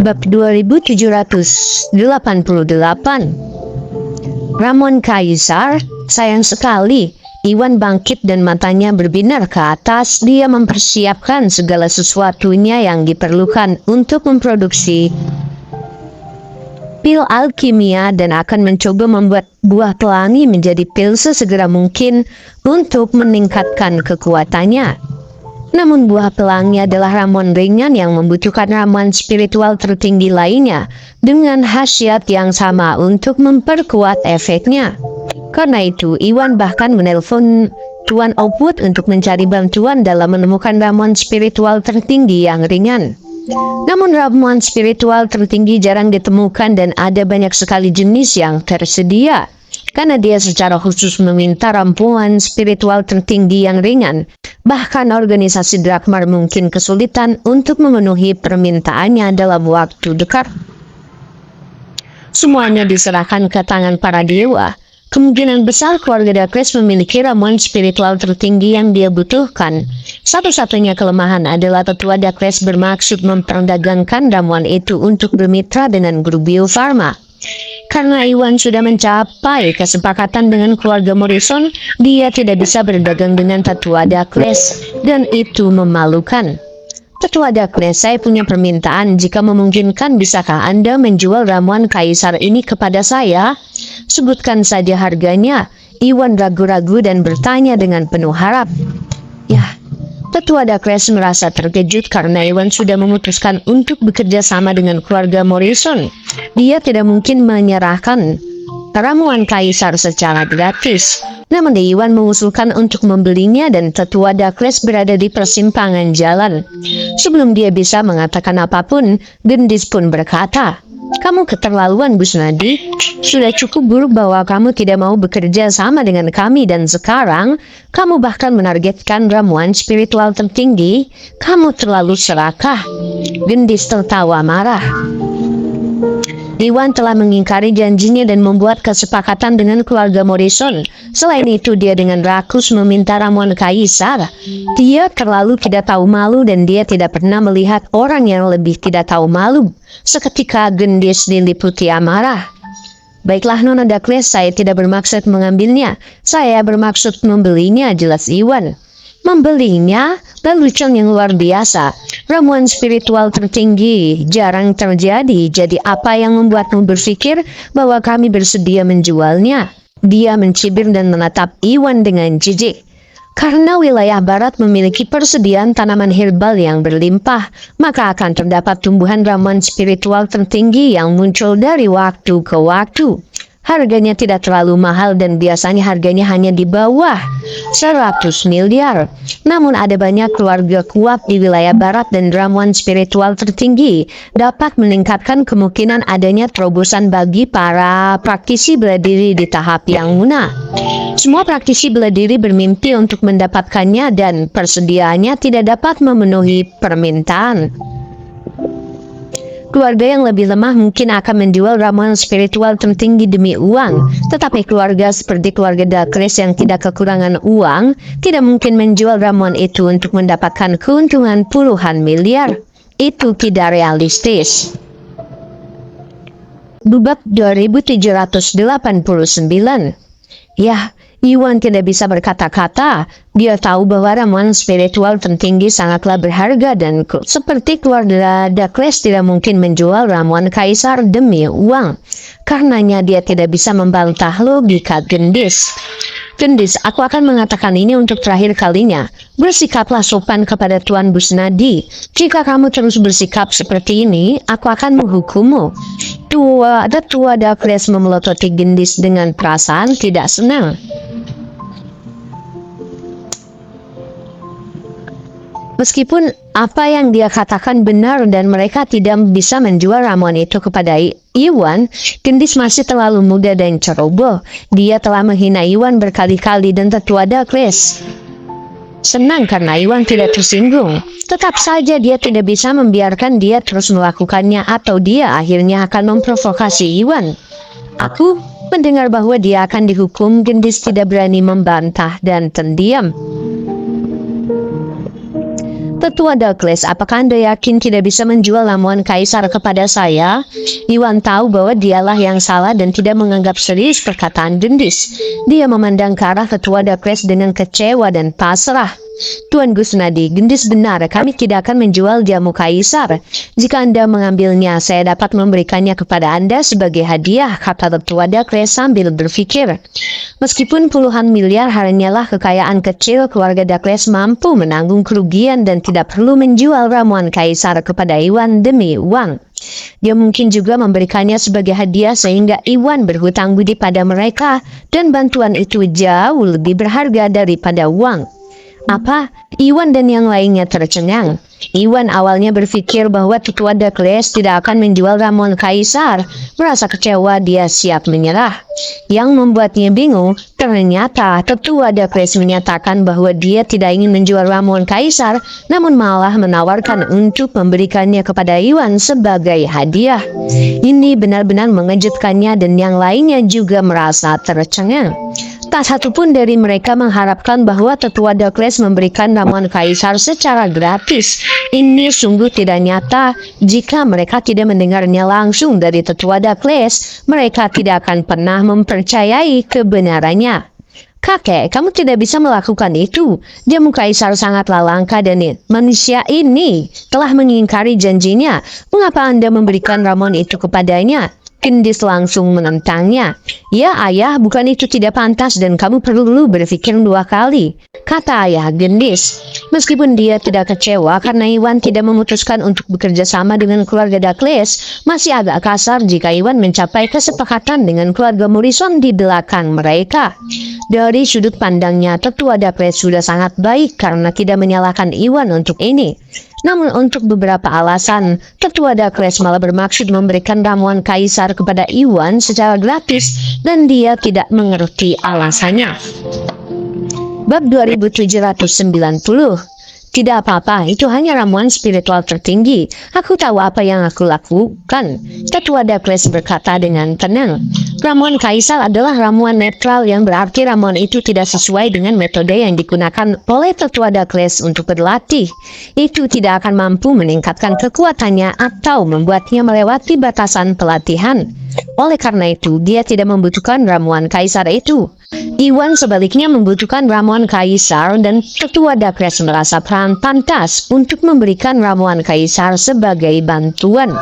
Bab 2788. Ramon Kaisar, sayang sekali. Iwan bangkit dan matanya berbinar ke atas. Dia mempersiapkan segala sesuatunya yang diperlukan untuk memproduksi pil alkimia dan akan mencoba membuat buah pelangi menjadi pil sesegera mungkin untuk meningkatkan kekuatannya. Namun buah pelangi adalah ramuan ringan yang membutuhkan ramuan spiritual tertinggi lainnya dengan khasiat yang sama untuk memperkuat efeknya. Karena itu, Iwan bahkan menelpon Tuan Opwood untuk mencari bantuan dalam menemukan ramuan spiritual tertinggi yang ringan. Namun ramuan spiritual tertinggi jarang ditemukan dan ada banyak sekali jenis yang tersedia. Karena dia secara khusus meminta ramuan spiritual tertinggi yang ringan, bahkan organisasi Drakmar mungkin kesulitan untuk memenuhi permintaannya dalam waktu dekat. Semuanya diserahkan ke tangan para dewa. Kemungkinan besar keluarga Dakles memiliki ramuan spiritual tertinggi yang dia butuhkan. Satu-satunya kelemahan adalah tetua Dakles bermaksud memperdagangkan ramuan itu untuk bermitra dengan grup Bio Farma. Karena Iwan sudah mencapai kesepakatan dengan keluarga Morrison, dia tidak bisa berdagang dengan tetua Dakles, dan itu memalukan. Tetua Dakles, saya punya permintaan, jika memungkinkan bisakah Anda menjual ramuan kaisar ini kepada saya? Sebutkan saja harganya. Iwan ragu-ragu dan bertanya dengan penuh harap. Ya, Tetua Dakles merasa terkejut karena Iwan sudah memutuskan untuk bekerja sama dengan keluarga Morrison. Dia tidak mungkin menyerahkan ramuan kaisar secara gratis. Namun Iwan mengusulkan untuk membelinya dan Tetua Dakles berada di persimpangan jalan. Sebelum dia bisa mengatakan apapun, Gendis pun berkata, "Kamu keterlaluan, Busnadi. Sudah cukup buruk bahwa kamu tidak mau bekerja sama dengan kami dan sekarang kamu bahkan menargetkan ramuan spiritual tertinggi. Kamu terlalu serakah." Gendis tertawa marah. Iwan telah mengingkari janjinya dan membuat kesepakatan dengan keluarga Morrison. Selain itu, dia dengan rakus meminta ramuan kaisar. Dia terlalu tidak tahu malu dan dia tidak pernah melihat orang yang lebih tidak tahu malu. Seketika Gendis diliputi amarah. "Baiklah Nona Dakles, saya tidak bermaksud mengambilnya. Saya bermaksud membelinya," jelas Iwan. "Membelinya? Lelucon yang luar biasa. Ramuan spiritual tertinggi jarang terjadi. Jadi apa yang membuatmu berpikir bahwa kami bersedia menjualnya?" Dia mencibir dan menatap Iwan dengan jijik. Karena wilayah barat memiliki persediaan tanaman herbal yang berlimpah, maka akan terdapat tumbuhan ramuan spiritual tertinggi yang muncul dari waktu ke waktu. Harganya tidak terlalu mahal dan biasanya harganya hanya di bawah 100 miliar. Namun ada banyak keluarga kuat di wilayah barat dan ramuan spiritual tertinggi dapat meningkatkan kemungkinan adanya terobosan bagi para praktisi bela diri di tahap yang lunak. Semua praktisi bela diri bermimpi untuk mendapatkannya dan persediaannya tidak dapat memenuhi permintaan. Keluarga yang lebih lemah mungkin akan menjual ramuan spiritual tertinggi demi uang, tetapi keluarga seperti keluarga Dakles yang tidak kekurangan uang tidak mungkin menjual ramuan itu untuk mendapatkan keuntungan puluhan miliar. Itu tidak realistis. Bab 2789. Ya, Iwan tidak bisa berkata-kata. Dia tahu bahwa ramuan spiritual tertinggi sangatlah berharga dan seperti keluarga Dakles tidak mungkin menjual ramuan kaisar demi uang. Karenanya dia tidak bisa membantah logika Gendis. "Gendis, aku akan mengatakan ini untuk terakhir kalinya. Bersikaplah sopan kepada Tuan Busnadi. Jika kamu terus bersikap seperti ini, aku akan menghukummu." Tetua Dakles memelototi Gendis dengan perasaan tidak senang. Meskipun apa yang dia katakan benar dan mereka tidak bisa menjual ramuan itu kepada Iwan, Gendis masih terlalu muda dan ceroboh. Dia telah menghina Iwan berkali-kali dan Tetua Dakles senang karena Iwan tidak tersinggung. Tetap saja dia tidak bisa membiarkan dia terus melakukannya atau dia akhirnya akan memprovokasi Iwan. "Aku mendengar bahwa dia akan dihukum." Gendis tidak berani membantah dan terdiam. Tetua Dakles, apakah Anda yakin tidak bisa menjual ramuan kaisar kepada saya? Iwan tahu bahwa dialah yang salah dan tidak menganggap serius perkataan Gendis. Dia memandang ke arah Tetua Dakles dengan kecewa dan pasrah. Tuan Gusnadi, Gendis benar, kami tidak akan menjual jamu kaisar. Jika Anda mengambilnya, saya dapat memberikannya kepada Anda sebagai hadiah, kata Tetua Dakles sambil berpikir. Meskipun puluhan miliar hanyalah kekayaan kecil, keluarga Dakles mampu menanggung kerugian dan tidak perlu menjual ramuan kaisar kepada Iwan demi uang. Dia mungkin juga memberikannya sebagai hadiah sehingga Iwan berhutang budi pada mereka dan bantuan itu jauh lebih berharga daripada uang. Apa? Iwan dan yang lainnya tercengang. Iwan awalnya berpikir bahwa Tetua Dakles tidak akan menjual ramuan kaisar. Merasa kecewa, dia siap menyerah. Yang membuatnya bingung, ternyata Tetua Dakles menyatakan bahwa dia tidak ingin menjual ramuan kaisar, namun malah menawarkan untuk memberikannya kepada Iwan sebagai hadiah. Ini benar-benar mengejutkannya dan yang lainnya juga merasa tercengang. Tak satupun dari mereka mengharapkan bahwa Tetua Dakles memberikan ramuan kaisar secara gratis. Ini sungguh tidak nyata. Jika mereka tidak mendengarnya langsung dari Tetua Dakles, mereka tidak akan pernah mempercayai kebenarannya. Kakek, kamu tidak bisa melakukan itu. Jamu kaisar sangatlah langka dan manusia ini telah mengingkari janjinya. Mengapa Anda memberikan ramuan itu kepadanya? Gendis langsung menentangnya. Ya ayah, bukan itu tidak pantas dan kamu perlu berpikir 2 kali, kata ayah Gendis. Meskipun dia tidak kecewa karena Iwan tidak memutuskan untuk bekerja sama dengan keluarga Dakles, masih agak kasar jika Iwan mencapai kesepakatan dengan keluarga Morrison di belakang mereka. Dari sudut pandangnya, Tetua Dakles sudah sangat baik karena tidak menyalahkan Iwan untuk ini. Namun untuk beberapa alasan, Tetua Dakles malah bermaksud memberikan ramuan kaisar kepada Iwan secara gratis dan dia tidak mengerti alasannya. Bab 2790. Tidak apa-apa, itu hanya ramuan spiritual tertinggi. Aku tahu apa yang aku lakukan. Tetua Dakles berkata dengan tenang. Ramuan kaisar adalah ramuan netral yang berarti ramuan itu tidak sesuai dengan metode yang digunakan oleh Tetua Dakles untuk berlatih. Itu tidak akan mampu meningkatkan kekuatannya atau membuatnya melewati batasan pelatihan. Oleh karena itu, dia tidak membutuhkan ramuan kaisar itu. Iwan sebaliknya membutuhkan ramuan kaisar dan Tetua Dakles merasa pantas untuk memberikan ramuan kaisar sebagai bantuan.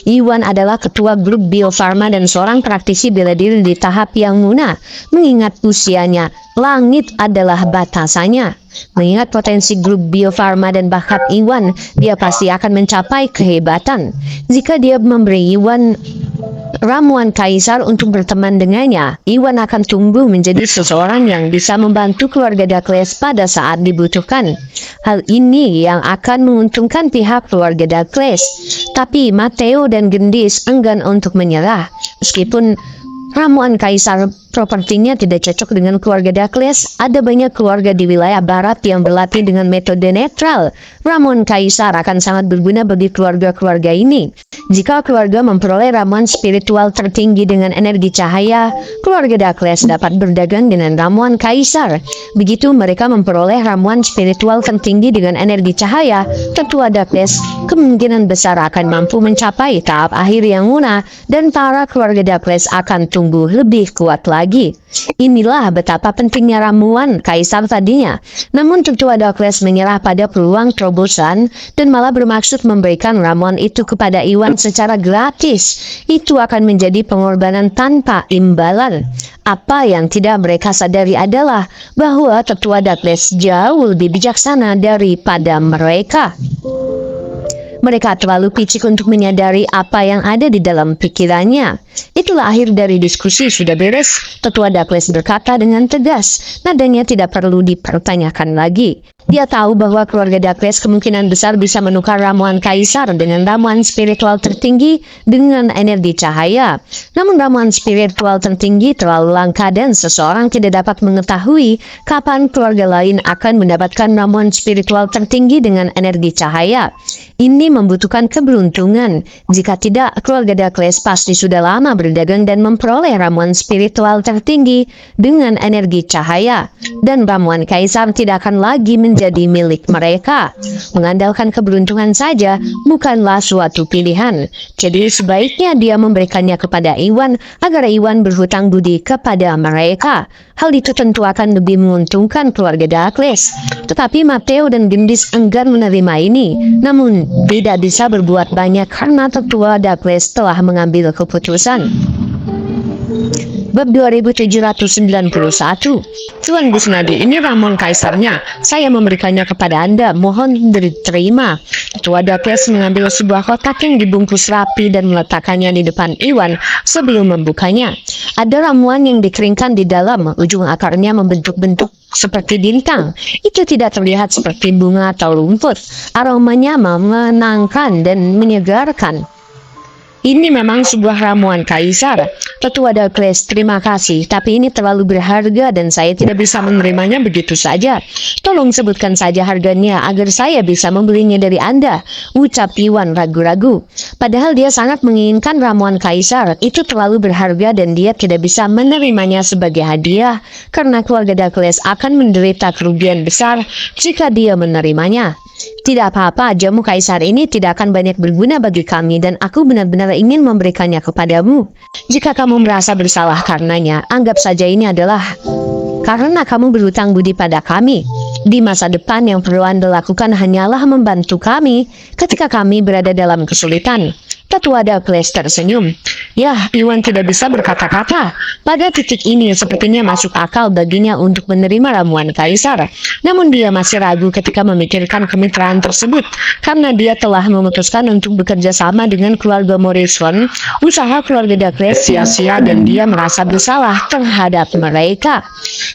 Iwan adalah ketua grup Bio Farma dan seorang praktisi bela diri di tahap yang muda. Mengingat usianya, langit adalah batasannya. Mengingat potensi grup Bio Farma dan bakat Iwan, dia pasti akan mencapai kehebatan. Jika dia memberi Iwan ramuan kaisar untuk berteman dengannya, Iwan akan tumbuh menjadi seseorang yang bisa membantu keluarga Dakles pada saat dibutuhkan. Hal ini yang akan menguntungkan pihak keluarga Dakles. Tapi Matteo dan Gendis enggan untuk menyerah. Meskipun ramuan kaisar propertinya tidak cocok dengan keluarga Dakles, ada banyak keluarga di wilayah barat yang berlatih dengan metode netral. Ramuan kaisar akan sangat berguna bagi keluarga-keluarga ini. Jika keluarga memperoleh ramuan spiritual tertinggi dengan energi cahaya, keluarga Dakles dapat berdagang dengan ramuan kaisar. Begitu mereka memperoleh ramuan spiritual tertinggi dengan energi cahaya, Tetua Dakles kemungkinan besar akan mampu mencapai tahap akhir yang punah dan para keluarga Dakles akan tumbuh lebih kuat lagi. Inilah betapa pentingnya ramuan kaisar tadinya. Namun Tetua Dakles menyerah pada peluang terobosan dan malah bermaksud memberikan ramuan itu kepada Iwan secara gratis. Itu akan menjadi pengorbanan tanpa imbalan. Apa yang tidak mereka sadari adalah bahwa Tetua Dakles jauh lebih bijaksana daripada mereka. Mereka terlalu picik untuk menyadari apa yang ada di dalam pikirannya. Itulah akhir dari diskusi. Sudah beres, Tetua Dakles berkata dengan tegas. Nadanya tidak perlu dipertanyakan lagi. Dia tahu bahwa keluarga Dakles kemungkinan besar bisa menukar ramuan kaisar dengan ramuan spiritual tertinggi dengan energi cahaya. Namun ramuan spiritual tertinggi terlalu langka dan seseorang tidak dapat mengetahui kapan keluarga lain akan mendapatkan ramuan spiritual tertinggi dengan energi cahaya. Ini membutuhkan keberuntungan. Jika tidak, keluarga Dakles pasti sudah lama berdagang dan memperoleh ramuan spiritual tertinggi dengan energi cahaya. Dan ramuan kaisar tidak akan lagi menjadi menjadi milik mereka. Mengandalkan keberuntungan saja bukanlah suatu pilihan. Jadi sebaiknya dia memberikannya kepada Iwan agar Iwan berhutang budi kepada mereka. Hal itu tentu akan lebih menguntungkan keluarga Douglas. Tetapi Matteo dan Gendis enggan menerima ini. Namun tidak bisa berbuat banyak karena tetua Douglas telah mengambil keputusan. Bab 2791. Tuan Busnadi, ini ramuan kaisarnya. Saya memberikannya kepada Anda. Mohon diterima. Tua Douglas mengambil sebuah kotak yang dibungkus rapi dan meletakkannya di depan Iwan sebelum membukanya. Ada ramuan yang dikeringkan di dalam. Ujung akarnya membentuk-bentuk seperti bintang. Itu tidak terlihat seperti bunga atau rumput. Aromanya menenangkan dan menyegarkan. Ini memang sebuah ramuan kaisar. Tetua Douglas, terima kasih, tapi ini terlalu berharga dan saya tidak bisa menerimanya begitu saja. Tolong sebutkan saja harganya agar saya bisa membelinya dari Anda, ucap Iwan ragu-ragu. Padahal dia sangat menginginkan ramuan kaisar. Itu terlalu berharga dan dia tidak bisa menerimanya sebagai hadiah, karena keluarga Douglas akan menderita kerugian besar jika dia menerimanya. Tidak apa-apa, jamu kaisar ini tidak akan banyak berguna bagi kami dan aku benar-benar ingin memberikannya kepadamu. Jika kamu merasa bersalah karenanya, anggap saja ini adalah karena kamu berhutang budi pada kami. Di masa depan yang perlu Anda lakukan hanyalah membantu kami ketika kami berada dalam kesulitan. Tetua Douglas tersenyum. Ya, Iwan tidak bisa berkata-kata. Pada titik ini sepertinya masuk akal baginya untuk menerima ramuan kaisar. Namun dia masih ragu ketika memikirkan kemitraan tersebut. Karena dia telah memutuskan untuk bekerja sama dengan keluarga Morrison. Usaha keluarga Douglas sia-sia dan dia merasa bersalah terhadap mereka.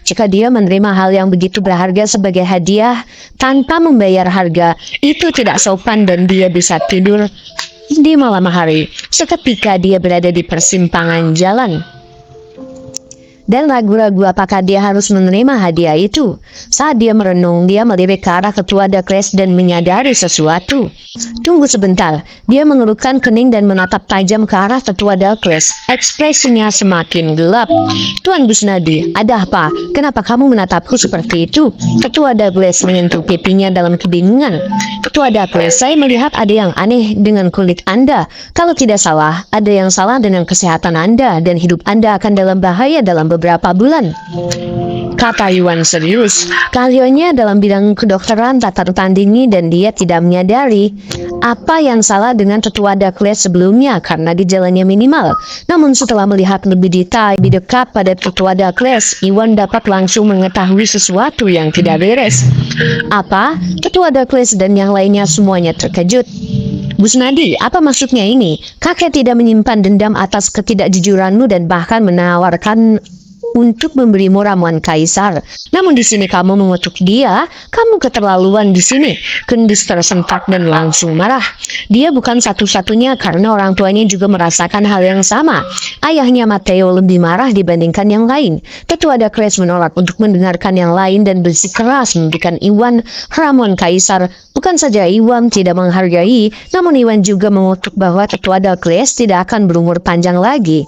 Jika dia menerima hal yang begitu berharga sebagai hadiah tanpa membayar harga, itu tidak sopan dan dia bisa tidur di malam hari seketika dia berada di persimpangan jalan dan ragu-ragu apakah dia harus menerima hadiah itu. Saat dia merenung, dia melirik ke arah ketua Douglas dan menyadari sesuatu. Tunggu sebentar, dia mengerutkan kening dan menatap tajam ke arah tetua Douglas. Ekspresinya semakin gelap. Tuan Busnadi, ada apa? Kenapa kamu menatapku seperti itu? Tetua Douglas menyentuh pipinya dalam kebingungan. Tetua Douglas, saya melihat ada yang aneh dengan kulit Anda. Kalau tidak salah, ada yang salah dengan kesehatan Anda dan hidup Anda akan dalam bahaya dalam beberapa bulan. Kata Iwan serius. Keahliannya dalam bidang kedokteran tak tertandingi dan dia tidak menyadari apa yang salah dengan tetua Douglas sebelumnya karena gejalanya minimal. Namun setelah melihat lebih detail lebih dekat pada tetua Douglas, Iwan dapat langsung mengetahui sesuatu yang tidak beres. Apa? Tetua Douglas dan yang lainnya semuanya terkejut. Busnadi, apa maksudnya ini? Kakek tidak menyimpan dendam atas ketidakjujuranmu dan bahkan menawarkan untuk memberimu ramuan kaisar. Namun di sini kamu mengutuk dia, kamu keterlaluan di sini. Gendis tersentak dan langsung marah. Dia bukan satu-satunya karena orang tuanya juga merasakan hal yang sama. Ayahnya Matteo lebih marah dibandingkan yang lain. Tetua Douglas menolak untuk mendengarkan yang lain dan bersikeras memberikan Iwan ramuan kaisar. Bukan saja Iwan tidak menghargai, namun Iwan juga mengutuk bahwa tetua Douglas tidak akan berumur panjang lagi.